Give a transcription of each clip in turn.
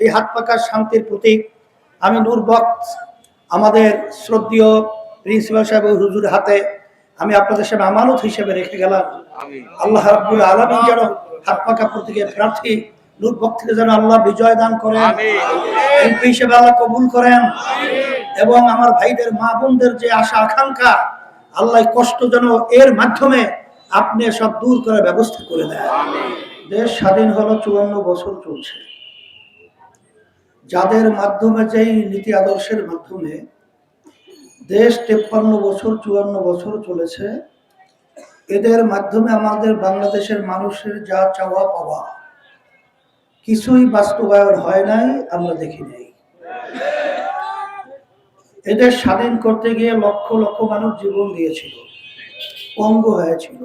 এই হাত পাকার শান্তির প্রতীক আমি নূর বক্স আমাদের শ্রদ্ধেয় প্রিন্সিপাল সাহেব হুজুরের হাতে আমি আপনাদের সামনে আমানত হিসেবে রেখে গেলাম। আল্লাহ রাব্বুল আলামিন যেন হাত পাকা প্রতীকের প্রার্থী নূর বক্স থেকে যেন আল্লাহ বিজয় দান করেন, এমপি হিসেবে আল্লাহ কবুল করেন, এবং আমার ভাইদের মা বোনদের যে আশা আকাঙ্ক্ষা আল্লাহ কষ্ট যেন এর মাধ্যমে আপনি সব দূর করে ব্যবস্থা করে দেন। দেশ স্বাধীন হলো 54 বছর চলছে, যাদের মাধ্যমে যেই নীতি আদর্শের মাধ্যমে দেশ 53 বছর 54 বছর চলেছে, এদের মাধ্যমে আমাদের বাংলাদেশের মানুষের যা চাওয়া পাওয়া কিছুই বাস্তবায়ন হয় নাই, আমরা দেখি নাই। এদের স্বাধীন করতে গিয়ে লক্ষ লক্ষ মানুষ জীবন দিয়েছিল, পঙ্গু হয়েছিল।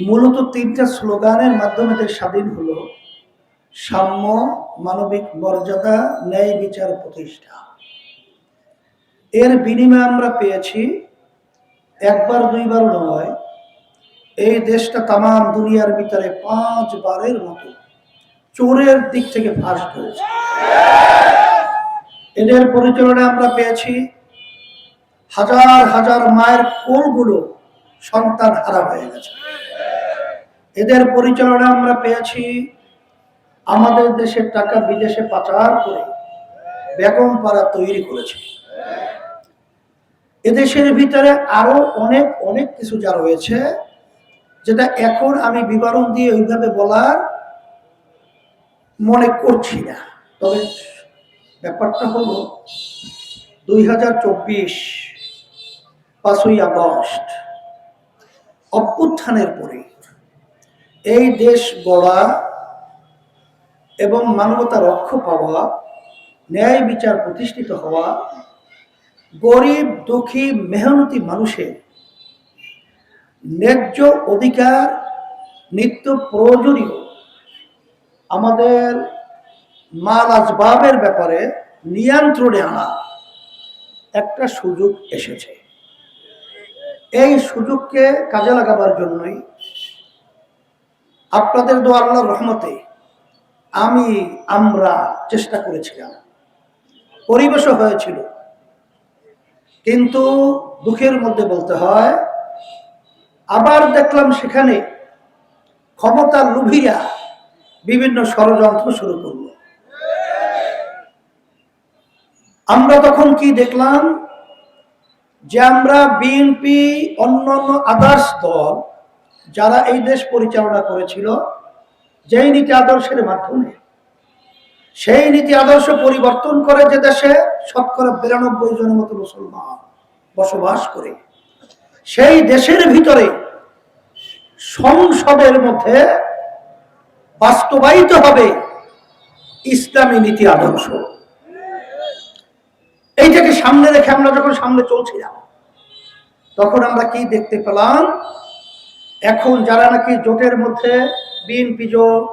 মূলত 3টা স্লোগানের মাধ্যমে দেশ স্বাধীন হলো: সাম্য, মানবিক মর্যাদা, ন্যায় বিচার প্রতিষ্ঠা। এর বিনিময়ে আমরা পেয়েছি, একবার দুইবার নয়, এই দেশটা তাম দুনিয়ার ভিতরে 5 বারের মতো চোরের দিক থেকে ফার্স্ট হয়েছে। এদের পরিচালনায় আমরা পেয়েছি হাজার হাজার মায়ের কোলগুলো সন্তান হারা হয়ে গেছে। এদের পরিচালনায় আমরা পেয়েছি আমাদের দেশের টাকা বিদেশে পাচার করে বেগম পাড়া তৈরি করেছে। এদেশের ভিতরে আরো অনেক অনেক কিছু যা রয়েছে, যেটা এখন আমি বিবরণ দিয়ে ওইভাবে বলার মনে করছি না। তবে ব্যাপারটা হলো 2024 5ই আগস্ট অভ্যুত্থানের পরে এই দেশ গড়া এবং মানবতা রক্ষা পাওয়া, ন্যায় বিচার প্রতিষ্ঠিত হওয়া, গরিব দুঃখী মেহনতি মানুষের ন্যায্য অধিকার, নিত্য প্রয়োজনীয় আমাদের মাল আসবাবের ব্যাপারে নিয়ন্ত্রণে আনা একটা সুযোগ এসেছে। এই সুযোগকে কাজে লাগাবার জন্যই আপনাদের দোয়া, আল্লাহর রহমতে আমরা চেষ্টা করেছিলাম, পরিবেশও হয়েছিল। কিন্তু দুঃখের মধ্যে বলতে হয়, আবার দেখলাম সেখানে ক্ষমতার লোভীরা বিভিন্ন ষড়যন্ত্র শুরু করল। আমরা তখন কি দেখলাম, যে আমরা বিএনপি, অন্যান্য আদার্স দল যারা এই দেশ পরিচালনা করেছিল, যেই নীতি আদর্শের মাধ্যমে সেই নীতি আদর্শ পরিবর্তন করে যে দেশে 92% জনের মতো মুসলমান বসবাস করে, সেই দেশের ভিতরে সংসদের মধ্যে বাস্তবায়িত হবে ইসলামী নীতি আদর্শ। এইটাকে সামনে রেখে আমরা যখন সামনে চলছিলাম, তখন আমরা কি দেখতে পেলাম, এখন যারা নাকি জোটের মধ্যে বিএনপি জোট,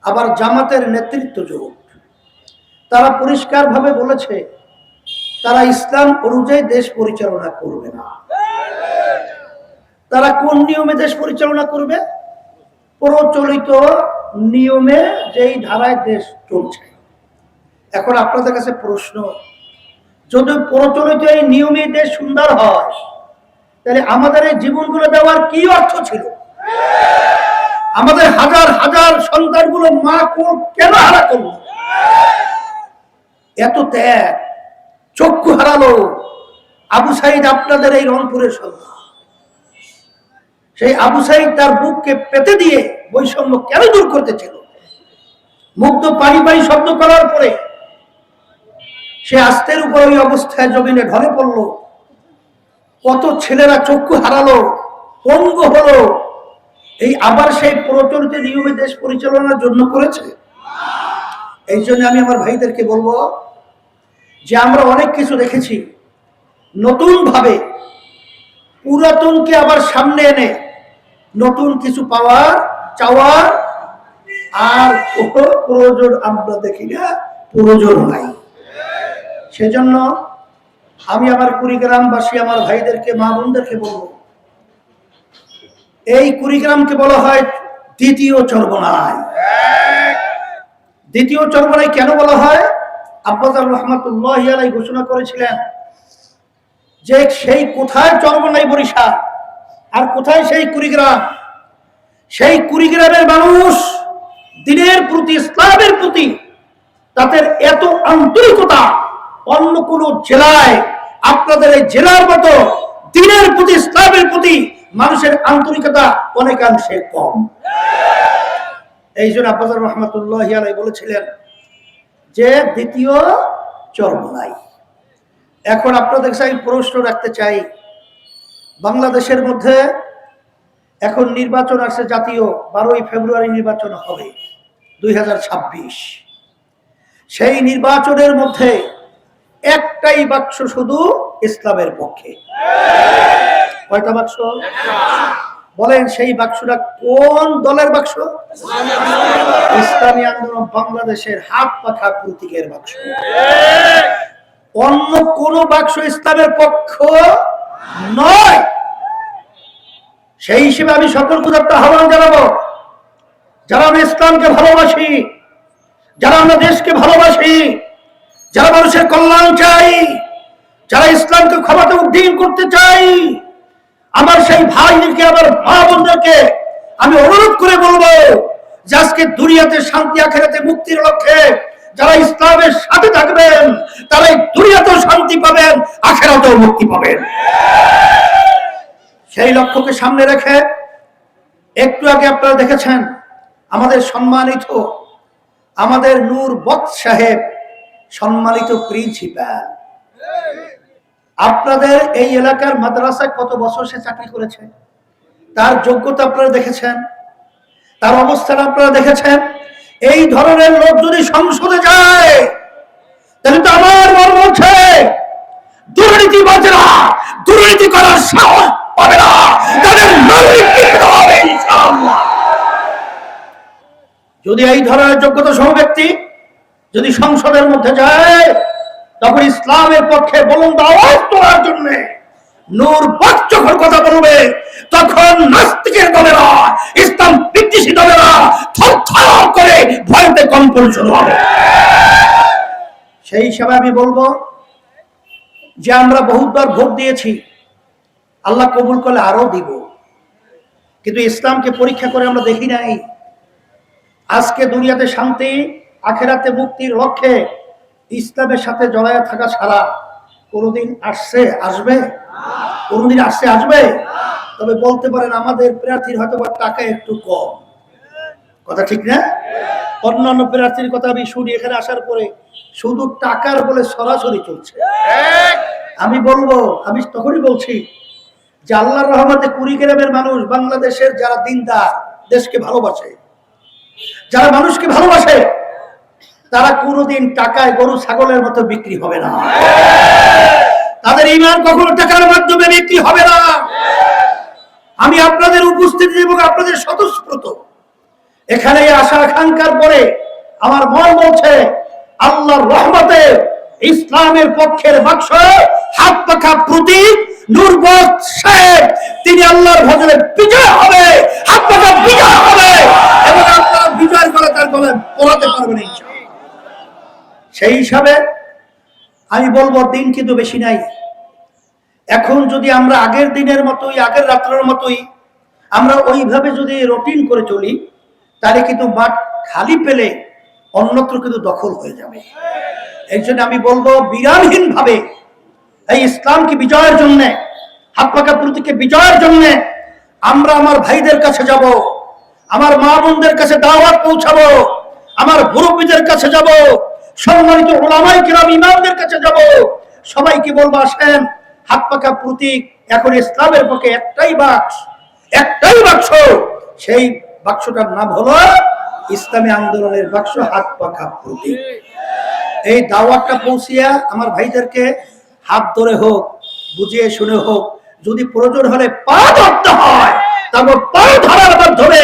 আবার জামাতের নেতৃত্ব জোট, তারা পরিষ্কারভাবে বলেছে তারা ইসলাম অনুযায়ী দেশ পরিচালনা করবে না। তারা কোন নিয়মে দেশ পরিচালনা করবে? প্রচলিত নিয়মে, যেই ধারায় দেশ চলছে। এখন আপনাদের কাছে প্রশ্ন, যদি প্রচলিত এই নিয়মে দেশ সুন্দর হয়, তাহলে আমাদের এই জীবনগুলো দেওয়ার কি অর্থ ছিল? আমাদের হাজার হাজার সন্তানগুলো মা কোল কেন হারা করলো? এত ত্যাগ, চক্ষু হারালো আবু সাইদ, আপনাদের এই রংপুরের সন্তান। সেই আবু সাইদ তার বুককে পেতে দিয়ে বৈষম্য কেন দূর করতেছিল? মুগ্ধ পানি পানি শব্দ করার পরে সে আস্তের উপর ওই অবস্থায় জমিনে ঢলে পড়লো। কত ছেলেরা চক্ষু হারালো, পঙ্গু হলো। এই আবার সেই প্রচলিত নিয়মে দেশ পরিচালনার জন্য করেছে। এই জন্য আমি আমার ভাইদেরকে বলবো যে আমরা অনেক কিছু দেখেছি, নতুন ভাবে পুরাতনকে আবার সামনে এনে নতুন কিছু পাওয়ার চাওয়ার আর প্রয়োজন আমরা দেখি না, প্রয়োজন নাই। সেজন্য আমি আমার কুড়িগ্রামবাসী, আমার ভাইদেরকে, মা বোনদেরকে বলবো, এই কুড়িগ্রামকে বলা হয় দ্বিতীয় চরমনাই। দ্বিতীয় চরমনাই কেন বলা হয়? আব্বাজার রহমাতুল্লাহি আলাইহি ঘোষণা করেছিলেন যে সেই কোথায় চরমনাই বরিশাল আর কোথায় সেই কুড়িগ্রাম। সেই কুড়িগ্রামের মানুষ দিনের প্রতি, ইসলামের প্রতি তাদের এত আন্তরিকতা অন্য কোন জেলায়, আপনাদের এই জেলার মতো দিনের প্রতি, ইসলামের প্রতি মানুষের আন্তরিকতা অনেকাংশে কম। এই জন্য আব্বাজার রহমাতুল্লাহি আলাইহি বলেছিলেন যে দ্বিতীয় চরমনাই। এখন আপনাদের কাছে আমি প্রশ্ন রাখতে চাই, বাংলাদেশের মধ্যে এখন নির্বাচন আসছে, জাতীয় 12ই ফেব্রুয়ারি নির্বাচন হবে 2026। সেই নির্বাচনের মধ্যে একটাই বাক্স শুধু ইসলামের পক্ষে। কয়টা বাক্স বলেন? সেই বাক্সটা কোন দলের বাক্স? ইসলামী আন্দোলন বাংলাদেশের হাত পাখা প্রতীকের বাক্স। অন্য কোন বাক্স ইসলামের পক্ষ নয়। সেই হিসেবে আমি সকলকে একটা আহ্বান জানাবো, যারা আমরা ইসলামকে ভালোবাসি, যারা আমরা দেশকে ভালোবাসি, যারা মানুষের কল্যাণ চাই, যারা ইসলামকে ক্ষমতা উদ্দীন করতে চাই, আমার সেই ভাইদেরকে, আমার মা বোনদেরকে আমি অনুরোধ করে বলবো যে আজকে দুনিয়াতে শান্তি, আখিরাতে মুক্তির লক্ষ্যে যারা ইসলামের সাথে থাকবেন তারা এই দুনিয়াতেও শান্তি পাবেন, আখিরাতেও মুক্তি পাবেন। সেই লক্ষ্যকে সামনে রেখে একটু আগে আপনারা দেখেছেন আমাদের সম্মানিত, আমাদের নূর বক্স সাহেব, সম্মানিত প্রিন্সিপাল, আপনাদের এই এলাকার মাদ্রাসায় কত বছর সে চাকরি করেছে, তার যোগ্যতা আপনারা দেখেছেন, তার অবস্থান আপনারা দেখেছেন। এই ধরনের লোক যদি সংসদে যায় তাহলে তো আমার মন বলছে দুর্নীতিবাজরা দুর্নীতি করার সাহস পাবে না, তাদের হবে ইনশাআল্লাহ। যদি এই ধরনের যোগ্যতা সহ ব্যক্তি যদি সংসদের মধ্যে যায়, তখন ইসলামের পক্ষে বুলন্দ আওয়াজ তোলার জন্য নূর বক্স যখন কথা বলবে, তখন নাস্তিকের দলেরা, ইসলাম বিদ্বেষী দলেরা থরথর করে ভয়তে কম্পন শুরু হবে। সেই হিসাবে আমি বলবো যে আমরা বহুবার ভোট দিয়েছি, আল্লাহ কবুল করলে আরো দিব, কিন্তু ইসলামকে পরীক্ষা করে আমরা দেখি নাই। আজকে দুনিয়াতে শান্তি, আখিরাতে মুক্তির লক্ষ্যে ইসলামের সাথে জড়ায় থাকা ছাড়া কোনদিন আসছে, আসবে? কোনদিন আসছে, আসবে? তবে বলতে পারেন আমাদের প্রার্থীর হয়তো টাকা একটু কম, কথা ঠিক না? অন্যান্য প্রার্থীর কথা আমি শুনি এখানে আসার পরে শুধু টাকার বলে সরাসরি চলছে। আমি বলবো, আমি তখনই বলছি যে আল্লাহর রহমতে কুড়িগ্রামের মানুষ, বাংলাদেশের যারা দিনদার, দেশকে ভালোবাসে, যারা মানুষকে ভালোবাসে, তারা কোনোদিন টাকায় গরু ছাগলের মতো বিক্রি হবে না। তাদের ঈমান কখনো টাকার মাধ্যমে বিক্রি হবে না। আমি আপনাদের উপস্থিতি এবং আপনাদের স্বতঃস্ফূর্ত এখানে আশা আকাঙ্ক্ষার পরে আমার মন বলছে আল্লাহর রহমতে ইসলামের পক্ষের বাক্স, হাত পাখা প্রতীক নূর বক্স সাহেব, তিনি আল্লাহর ভজনে বিজয় হবে, হাত পাখা বিজয় হবে এবং আপনারা বিজয় করে তার গলে পড়াতে পারবেন ইনশাআল্লাহ। সেই হিসাবে আমি বলবো দিন কিন্তু বেশি নাই। এখন যদি আমরা আগের দিনের মতোই, আগের রাত্রের মতোই আমরা ওইভাবে যদি রুটিন করে চলি, তাহলে কিন্তু মাঠ খালি পেলে অন্যত্র কিন্তু দখল হয়ে যাবে। এই জন্য আমি বলবো বিরামহীন ভাবে এই ইসলামকে বিজয়ের জন্য, হাত পাকা প্রতীকে বিজয়ের জন্য আমরা আমার ভাইদের কাছে যাব, আমার মা বোনদের কাছে দাওয়াত পৌঁছাবো, আমার মুরব্বীদের কাছে যাব, সম্মানিত উলামায়ে কিরাম ইমামদের কাছে যাব, সবাইকে বলবো আসেন, হাত পাকা প্রতীক এখন ইসলামের পক্ষে একটাই বাক্স, একটাই বাক্স, সেই বাক্সটার নাম হলো ইসলামী আন্দোলনের বাক্স, হাত পাকা প্রতীক। এই দাওয়াতটা পৌঁছিয়া আমার ভাইদেরকে হাত ধরে হোক, বুঝিয়ে শুনে হোক, যদি প্রয়োজন হলে পা ধরতে হয় তারপর পা ধরার মাধ্যমে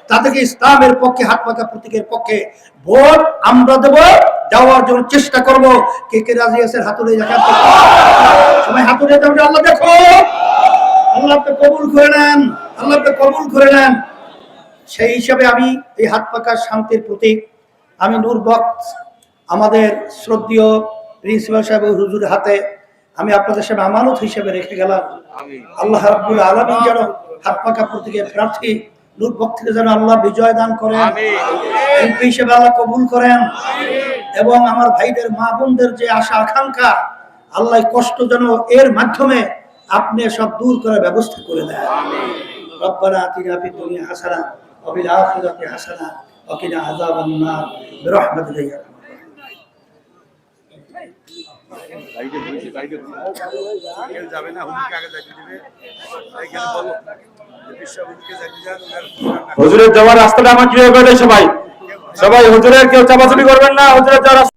তাদেরকে ইসলামের পক্ষে, হাত পাকা প্রতীকের পক্ষে ভোট আমরা দেব, দেওয়ার জন্য চেষ্টা করব। কে কে রাজি আছেন হাত উঠিয়ে দেখান, সবাই হাত উঠিয়ে দেবেন। আল্লাহ দেখো, আল্লাহ আপনি কবুল করে নেন, আল্লাহ আপনি কবুল করে নেন। সেই হিসাবে আমি এই হাত পাকা শান্তির প্রতীক আমি নূর বক্স আমাদের শ্রদ্ধেয় প্রিন্সিপাল সাহেব হুজুরের হাতে আমি আপনাদের সামনে আমানত হিসেবে রেখে গেলাম। আল্লাহ রাব্বুল আলামিন যেন হাত পাকা প্রতীকের প্রার্থী নূর বক্স থেকে যেন আল্লাহ বিজয় দান করেন, এমপি হিসেবে আল্লাহ কবুল করেন, এবং আমার ভাইদের মা বোনদের যে আশা আকাঙ্ক্ষা আল্লাহ কষ্ট যেন এর মাধ্যমে আপনি সব দূর করে ব্যবস্থা করে দেন। রব্বানা আতিনা ফিদ দুনিয়া হাসানা ওয়া ফিল আখিরাতি হাসানা ওয়া কিনা আযাবান নার বিরহমাতিকা ইয়া হুজুরের যাওয়ার রাস্তাটা আমার ক্লিয়ার করে দেয় সবাই। সবাই হুজুরের কেউ চাপাচাপি করবেন না, হুজুরের যাওয়ার